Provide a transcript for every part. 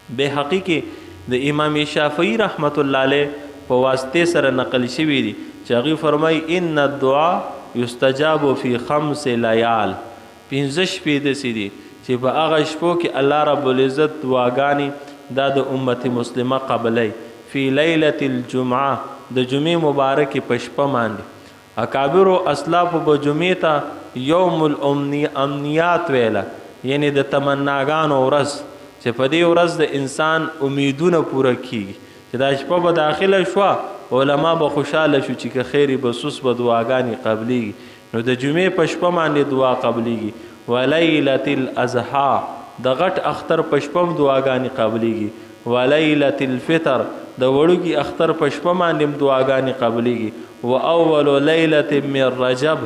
بیهقی کې د امام شافعی رحمت الله علیه په واسطه سره نقل شوی دی چې هغه فرمای ان الدعاء یستجاب فی 5 لیال، 15 شپې داسې دي چې په هغه شپو کې الله رب العزت دعاګانې دا د امت مسلمه قبلی. فی لیلة الجمعه د جمعې مبارکې په شپه باندې اکابرو اسلاف به جمعې ته یوم الامنیات ویله، یعنی د تمناګانو ورځ چې په دې ورځ د انسان امیدونه پوره کیږي چې دا شپه به داخله شوه علما به خوشحاله شو چې که خیری بسوس به دعاګانې قبلیږي. نو د جمعې په شپه باندې دعا قبلیږي. ولیلة الاضحی د غټ اختر په شپه هم دعاګانې قبلیږي. ولیلة الفطر د وړوکي اختر په شپه باندې هم دعاګانې قبلیږي. و اول لیلة من رجب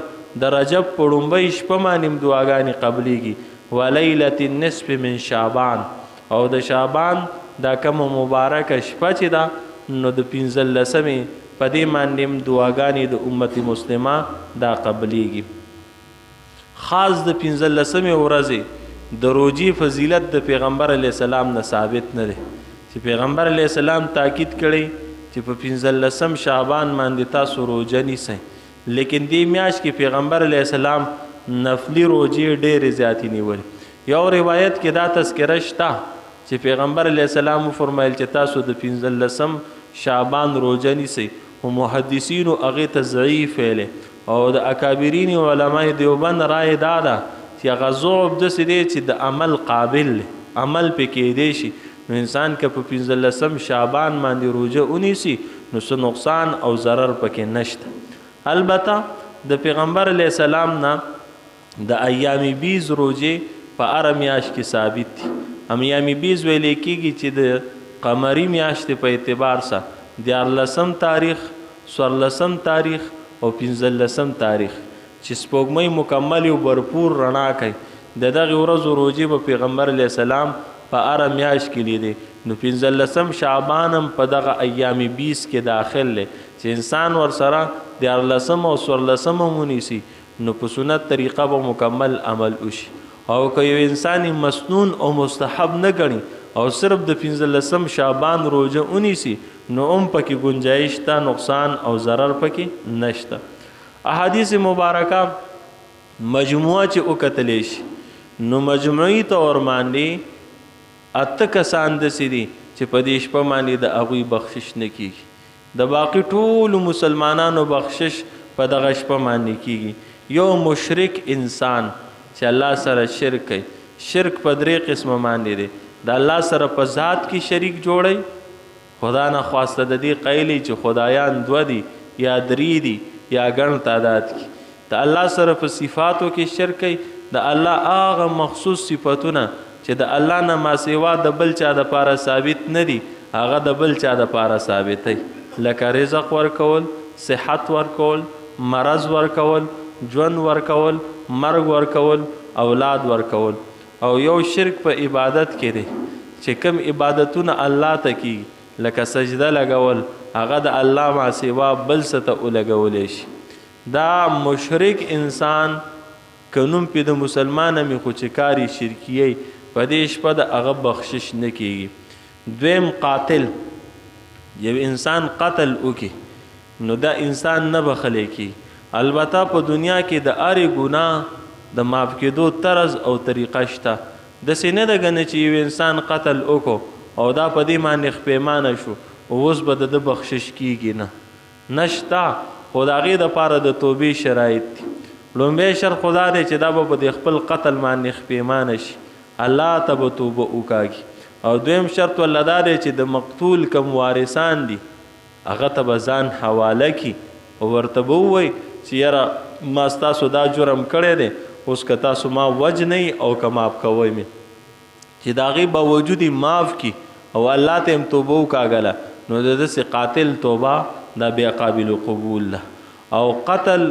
د رجب په لومبۍ شپه باندې هم دعاګانې قبلیږي. ولیلة النصف من شعبان او د شعبان دا کوم مبارکه شپه چې ده نو د 15مې په دې باندې هم دعاګانې د امت مسلمه دا قبلیږي. خاص د 15مې ورځې د روجې فضیلت د پیغمبر علیه السلام نه ثابت نه دی چې پیغمبر علیه السلام تاکید کړی چې په 15 شعبان باندې تاسو روجه نیسئ، لیکن دې میاشت کې پیغمبر علیه السلام نفلی روجې ډېرې زیاتې نیولې. یو روایت کې دا تذکره شته چې پیغمبر علیه السلام فرمایل چې تاسو د 15 شعبان روجه نیسئ، خو محدثینو هغې ته ضعیف ویلې او د اکابرین علماء دیوبند رای دا ده چې هغه ضعف داسې دی چې د عمل قابل دی، عمل پې کیدی شي. نو انسان که په 15 شعبان باندې روجه ونیسي نو څه نقصان او ضرر پکې نشته. البته د پیغمبر علیه السلام نه د ایام بیز روجې په هره میاشت کې ثابت دي. ایام بیز ویلې کېږي چې د قمري میاشتې په اعتبار سره 14 تاریخ، 14 تاریخ او 15 تاریخ چې سپوږمۍ مکمل او بھرپور رڼا کوي، د دغې ورځو روجې به پیغمبر علیه السلام په هره میاشت کې لیدې. نو 15 شعبان هم په دغه ایام بیز کې داخل دی چې انسان ورسره 14 او 14 ونیسي نو په سنت طریقه به مکمل عمل وشي. او که یو انسان مسنون او مستحب نه ګڼي او صرف د 15 شعبان روجه ونیسي نو هم پکې گنجایش ته، نقصان او ضرر پکې نشته. احادیث مبارکه مجموعه چې وکتلی شي نو مجموعي طور باندې 8 کسان داسې دي چې په دې شپه باندې د هغوی بخشش نه کیږي، د باقي ټولو مسلمانانو بخشش په دغه شپه باندې کیږي. یو مشرک انسان چې الله سره شرک کوي، شرک په 3 قسمه باندې دی. د الله سره په ذات کې شریک جوړی، خدا نه خواسته د دې قیلی چې خدایان 2 دي یا 3 دي یا ګڼ تعداد کې. د الله سره په صفاتو کې شرک کوي، د الله هغه مخصوص صفتونه چې د الله نه ما سوا د بل چا د پاره ثابت نه دي هغه د بل چا د پاره ثابت دی، لکه رزق ورکول، صحت ورکول، مرض ورکول، ژوند ورکول، مرګ ورکول، اولاد ورکول. او یو شرک په عبادت کې دی چې کوم عبادتونه الله ته کیږي لکه سجده لګول هغه د الله ما سوا بل څه ته ولګولی شي. دا مشرک انسان که نوم پې د مسلمان مې خو چې کاري شرکیی په دې شپه د هغه بخشش نه کیږي. دویم قاتل، یو انسان قتل وکړي نو دا انسان نه بخلی کیږي. البته په دنیا کې د هرې ګناه د معاف کېدو طرز او طریقه شته. داسې نه ده ګنې چې یو انسان قتل وکړو او دا په دې باندې خپیمانه شو اوس به د ده بخشش کیږي، نه نشته. خو د هغې دپاره د توبې شرایط دي. لومبی شرط خدا دی چې دا به د خپل قتل باندې خپیمانه شي، الله ته به توبه وکاږي. او دویم شرط ولله دا دی چې د مقتول کم وارثان دي هغه ته به ځان حواله کړي او ورته به ووایي چې یاره ما ستاسو دا جرم کړی دی، اوس که تاسو ما وجنئ او که معاف کوئ مې، چې د هغې باوجود یې معاف کړي او الله ته هم توبه وکاږله نو د داسې قاتل توبه دا بیا قابل قبول ده. او قتل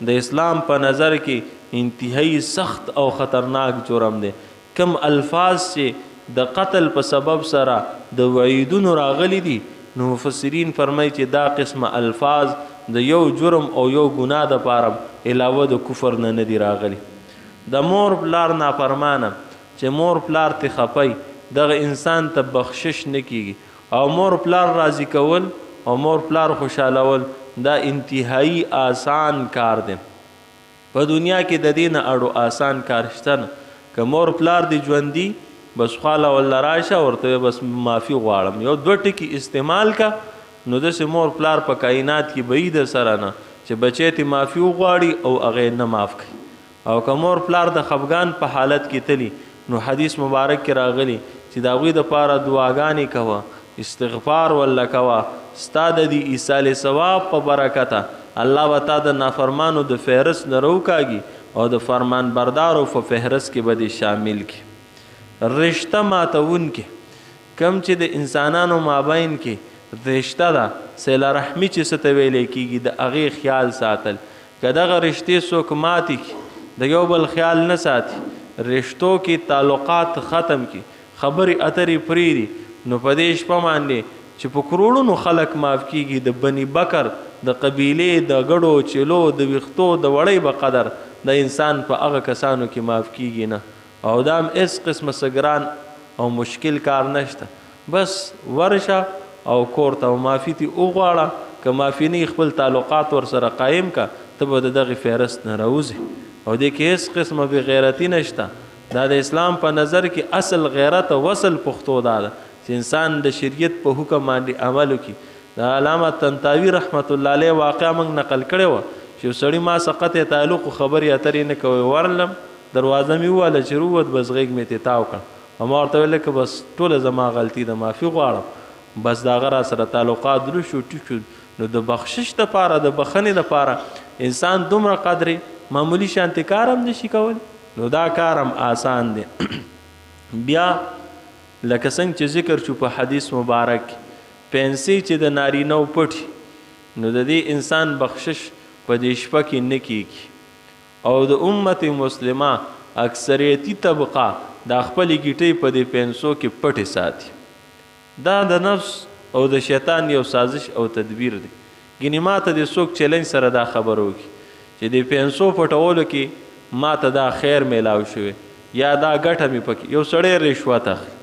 د اسلام په نظر کې انتهایی سخت او خطرناک جرم دی. کم الفاظ چې د قتل په سبب سره د وعیدونو راغلی دي نو مفسرین فرمایي چې دا قسمه الفاظ د یو جرم او یو ګناه دپاره علاوه د کفر نه دي راغلي. د مور پلار نافرمانه چې مور پلار ته خپی دغه انسان ته بخشش نه کیږي او مور پلار راضي کول او مور پلار خوشحالول دا انتهایی آسان کار دی په دنیا کې د دې نه اړو آسان کار شته نه که مور پلار دی ژوندي بس خواله ولا راشه ورته بس معافي غواړم یو دوه ټکي استعمال کا نو داسې مور پلار په کائنات کې به د سره نه چې بچی ته معافي وغواړي او هغې نه معاف کړي او که مور پلار د خفګان په حالت کې تلي نو حدیث مبارک کې راغلی چې د هغوی دپاره دعاګانې کوه استغفار وله کوه ستا د دې ایصال ثواب په برکته الله به تا د نافرمانو د فهرست نه راوکاږي او د فرمان بردارو په فهرست کې به دې شامل کړي رشته ماتونکې کم چې د انسانانو مابین کې رشته ده صله رحمي چې څه ته ویلی کېږي د هغې خیال ساتل که دغه رشتې څوک ماتې کړي د یو بل خیال نه ساتي رشتو کې تعلقات ختم کی خبرې اترې پرېږدي نو په دې شپه باندې چې په کروڑونو خلک معاف کیږي د بني بکر د قبیلې د ګډو چلو د ویښتو د وړۍ به قدر د انسان په هغه کسانو کې معاف کیږي نه او دا هم هېڅ قسمه څه او مشکل کار نشته بس ورشه او کور ته معافي تې وغواړه که معافي نه خپل تعلقات ورسره قایم که ته به د دغې فهرست نه راوځې او دې کې هیڅ قسمه بې غیرتي نشته دا د اسلام په نظر کې اصل غیرت او وصل پښتو دا ده چې انسان د شریعت په حکم باندې عمل وکړي د علامه طنطاوي رحمت الله علیه واقعه موږ نقل کړې وه چې یو سړي ما سره قطع تعلق و خبرې اترې نه کوئ ورلم دروازه مې وواله چې رووت بس غېږ مې ترې تاو کړ او ما ورته ویل که بس ټوله زما غلطي ده معافي غواړم بس د هغه را سره تعلقات دروست شو ټیک شو نو د بخشش دپاره د بخښنې دپاره انسان دومره قدرې معمولی شانتی کار هم نشي کول نو دا کار هم آسان دی بیا لکه څنګه چې ذکر شو په حدیث مبارک پنسې چې د نارینه پټي نو د دې انسان بخشش په دې شپه کې نه کیږي او د امت مسلمه اکثریتی طبقه د خپلې ګیټۍ په دې پنسو کې پټې ساتي دا د نفس او د شیطان یو سازش او تدبیر دی ګینې ما ته د څوک چیلنج سره دا خبر وکړي چې د پنسو پټولو کې ما ته دا خیر میلاو شوی یا دا ګټه مې پکې یو سړی رشوت اخلي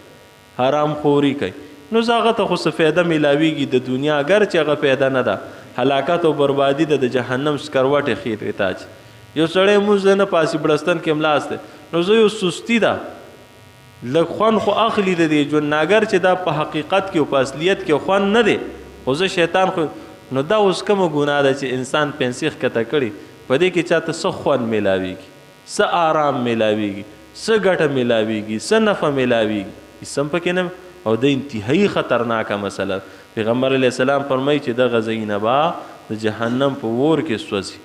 حرام خوري کوي نو زه هغه ته خو څه فایده میلاویږي د دنیا اگر چې هغه فایده نه ده هلاکت او بربادي ده د جهنم سکروټې خیرې تاج یو سړی مونځ نه پاسي بړستن کې ملاست دی نو زه یو سستی ده لږ خوند خو اخلي د دې جناګر چې دا په حقیقت کې او په اصلیت کې خوند نه دی خو زه شیطان خو نو دا اوس کومه ګناه ده چې انسان پنسې ښکته کړي په دې کې چاته څه خوند میلاویږي څه آرام میلاویږي څه ګټه میلاویږي څه نفع میلاویږي هېڅ هم پکې نه او د انتهایی خطرناکه مسله پیغمبر علیه السلام فرمایي چې دغه ځایونه به د جهنم په اور کې سوځي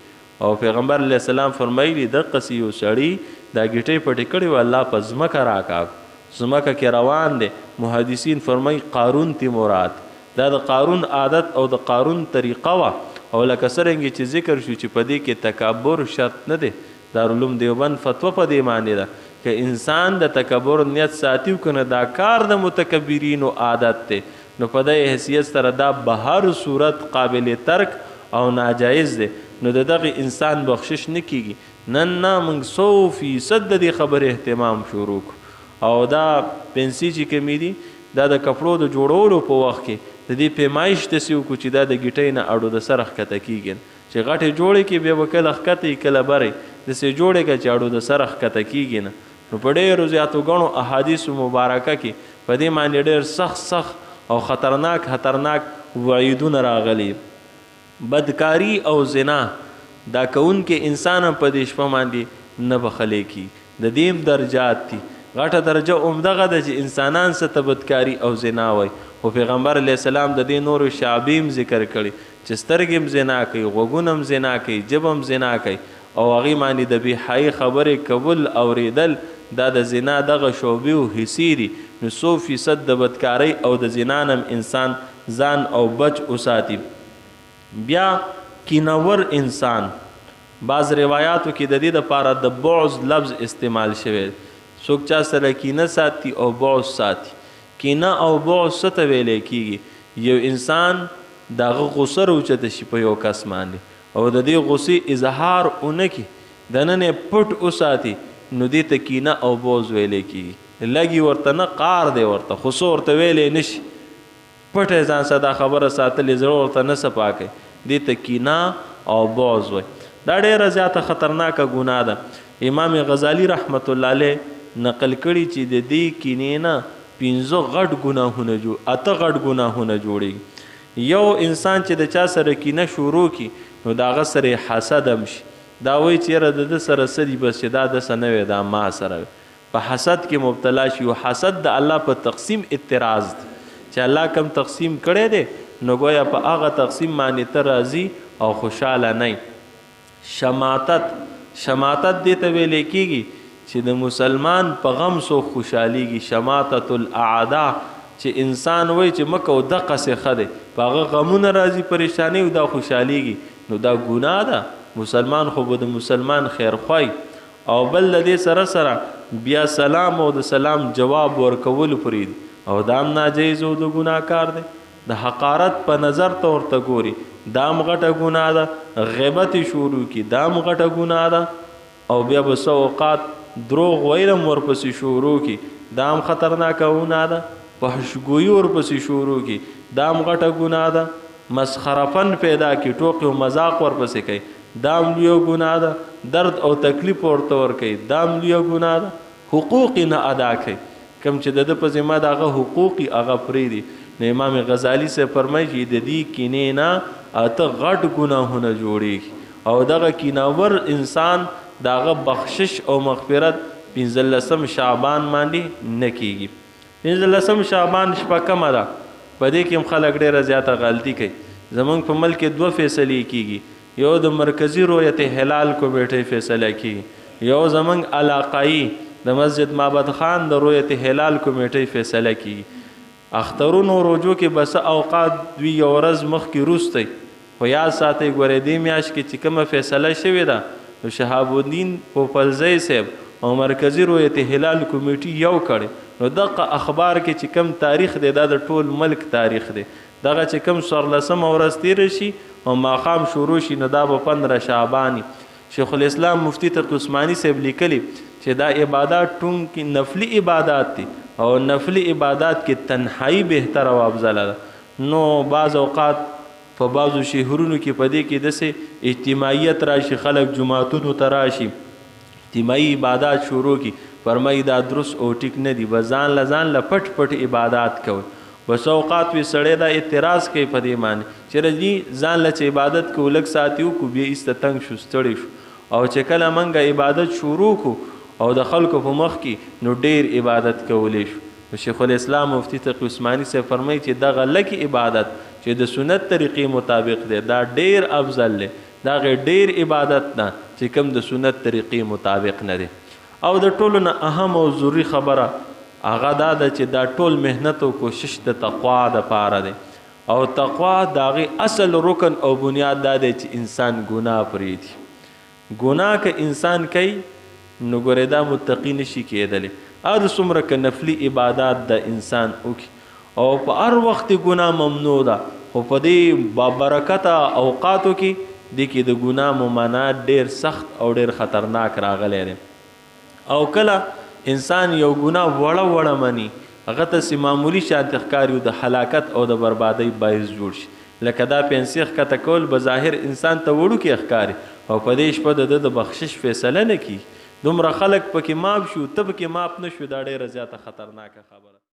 او پیغمبر علیه السلام فرمایلي دقسې یو سړي دا ګیټۍ پټې کړې وه الله په ځمکه راکاږ ځمکه کې روان دی محدثین فرمایي قارون تی مراد دا د قارون عادت او د قارون طریقه وه او لکه څرنګې چې ذکر شو چې په دې کې تکبر شرط نه دی دارالعلوم دیوبند فتوا په دې باندې ده که انسان د تکبر نیت ساتي کنه دا کار د متکبرینو عادت دی نو په دې حیثیت سره دا به هر صورت قابل ترک او ناجایز دی نو دغه انسان بخشش نه کیږي نن نه موږ 100% د دې خبرې اهتمام شروع او دا پنسي چې کمی دي دا د کپړو د جوړولو په وخت کې د دې پیمایش داسې وکړو چې دا د ګیټۍ نه اړو د سره ښکته کېږي چې غټې جوړې کې بیا به کله ښکته کله برې داسې جوړې که چې اړو د سره ښکته کېږي نه نو په ډېرو زیاتو ګڼو احادیثو مبارکه کې په دې باندې ډېر سخت او خطرناک وعیدونه راغلي بدکاری او زنا دا کوونکې انسان هم په دې شپه باندې نه بخلی کی د دې درجات دي غټه درجه عمدغه ده چې انسانان څه ته بدکاري او زنا وایي خو پیغمبر علیه السلام د دې نورو شعبیم ذکر کړي چې سترګې هم زنا کوي غوږونه هم زنا کوي ژبه هم زنا کوي او هغې باندې د بېحیایي خبرې کول اورېدل دا د زنا دغه شعبې او حصې دي نو 100% د بدکارۍ او د زنا نه انسان ځان او بچ وساتي بیا کینور انسان بعض روایاتو کې د دې دپاره د بعض لفظ استعمال شوی څوک چا سره کینه ساتي او بعض ساتي کینه او بعض څه ته ویلی کېږي یو انسان د هغه غصه راوچته شي په یو کس باندې او د دې غصې اظهار ونه کړي دننه پټ وساتي نو دې ته کینه او بعض ویلی کېږي لګي ورته نه قار دی ورته خو څه ورته ویلی نشي پټه ځان سره دا خبره ساتلې زړه ورته نه صفا کوي دې ته کینه او بغض وایي دا ډېره زیاته خطرناکه ګناه ده امام غزالی رحمت الله علیه نقل کړي چې د دې کینې نه 5 غټ ګناهونه اته غټ ګناهونه جوړېږي یو انسان چې د چا سره کینه شروع کی نو د هغه سره حسد هم شي دا وایي چې یاره د ده سره څه دي بس چې دا د څه نه وی دا ما سره وی په حسد کې مبتلا شي او حسد د الله په تقسیم اعتراض دی چې الله کم تقسیم کړی دی نو گویا په هغه تقسیم باندې ته راضي او خوشحاله نه شماتت دې ته ویلی کېږي چې د مسلمان په غم سو خوشحالیږي شماتت الاعداء چې انسان وایي چې مکه او دقسې ښه دی په هغه غمونه راځي پریشانۍ او دا خوشحالیږي نو دا ګناه ده مسلمان خو به د مسلمان خیر خوای او بل د دې سره سره بیا سلام او د سلام جواب ورکول پرې او دام ناجیز او د ګناهکار دی د حقارت په نظر ته ورته ګوري دام غټه ګناه ده غیبت شروع کی دام غټه ګناه ده او بیا به څه اوقات دروغ ویلم ورپسې شروع کی دام خطرناکه ګناه ده فحشګویي ورپسې شروع کی دام غټه ګناه ده مسخرفن پیدا کی ټوکې او مذاق ورپسې کوي دام لویه ګناه ده درد او تکلیف ورته ورکوي دام لویه ګناه ده حقوق نه ادا کوي کوم چې د ده په ذمه د هغه حقوق هغه پرېږدي نو امام غزالی سے فرمایي چې د دې کینې نه اته غټ ګناهونه جوړېږي او دغه کیناور انسان داغه بخشش او مغفرت 15 شعبان باندې نه کیږي 15 شعبان شپه کمه ده په دې کې هم خلک ډېره زیاته غلطي کوي زمونږ په ملک 2 فیصلې کیږي یو د مرکزی رویت هلال کمیټې فیصله کیږي یو زمونږ علاقائی د مسجد معبد خان د رویت هلال کمیټې فیصله کیږي اخترونو روجو کې بس اوقات دوی یو ورځ مخکې وروستی خو یاد ساتئ ګورئ دې میاشت کې چې کومه فیصله شوې ده نو شهاب الدین پوپلزی صاحب او مرکزی رویت هلال کمیټي یو کړي نو دغه اخبار کې چې کم تاریخ دی دا د ټول ملک تاریخ دی دغه چې کم 14 ورځ تیر شي او ماقام شروع شي نو دا به 15 شعبانی شیخ الاسلام مفتی تقی عثمانی صاحب لیکلی چې دا عبادت ټون کې نفلی عبادت دي او نفلی عبادت کې تنهایی بهتر او افضل ده نو بعض اوقات په بعضو شهرونو کې پدې کې دسه اجتماعیت راشي خلک جماعتونو ته راشي اجتماعي عبادت شروع کی فرمایي دا درست او ټیک نه دی بزان لزان ل پټ پټ عبادت کوي بس اوقات وی سړی دا اعتراض کوي په دې معنی چې رځي ځان له عبادت کو لک ساتیو کو بیا استتنګ شو ستړي شو او چې کله منګه عبادت شروع کو او د خلکو په مخ کې نو ډیر عبادت کولې شو شیخ الاسلام مفتی تقی عثمانی سے فرمایي چې دا غلک عبادت چې د سنت طریقې مطابق دی دا ډیر افضل دی دا ډیر عبادت نه چې کوم د سنت طریقې مطابق نه دی او د ټولو نه اهم او ضروري خبره هغه دا ده چې دا ټول مهنت او کوشش د تقوا د پاره دی او تقوا داغه اصل رکن او بنیاد دا دی چې انسان ګناه پرېږدي ګناه که انسان کوي نو ګورې دا متقی نشي کېدلی هر څومره که نفلي عبادات د انسان وکړي او په هر وخت ګناه ممنوع ده خو په دې بابرکته اوقاتو کې دې کې د ګناه ممانعت ډېر سخت او ډېر خطرناک راغلی دی او کله انسان یو ګناه وړه مني هغه ته معمولي شانتې ښکاري د هلاکت او د بربادۍ باعث جوړ شي لکه دا پیسې ښکته کول بظاهر انسان ته وړوکې ښکاري او په دې شپه د ده د بخشش فیصله نه کیږي دومره خلک پکې ماف شو ته پکې ماف نه شو دا ډېره زیاته خطرناکه خبره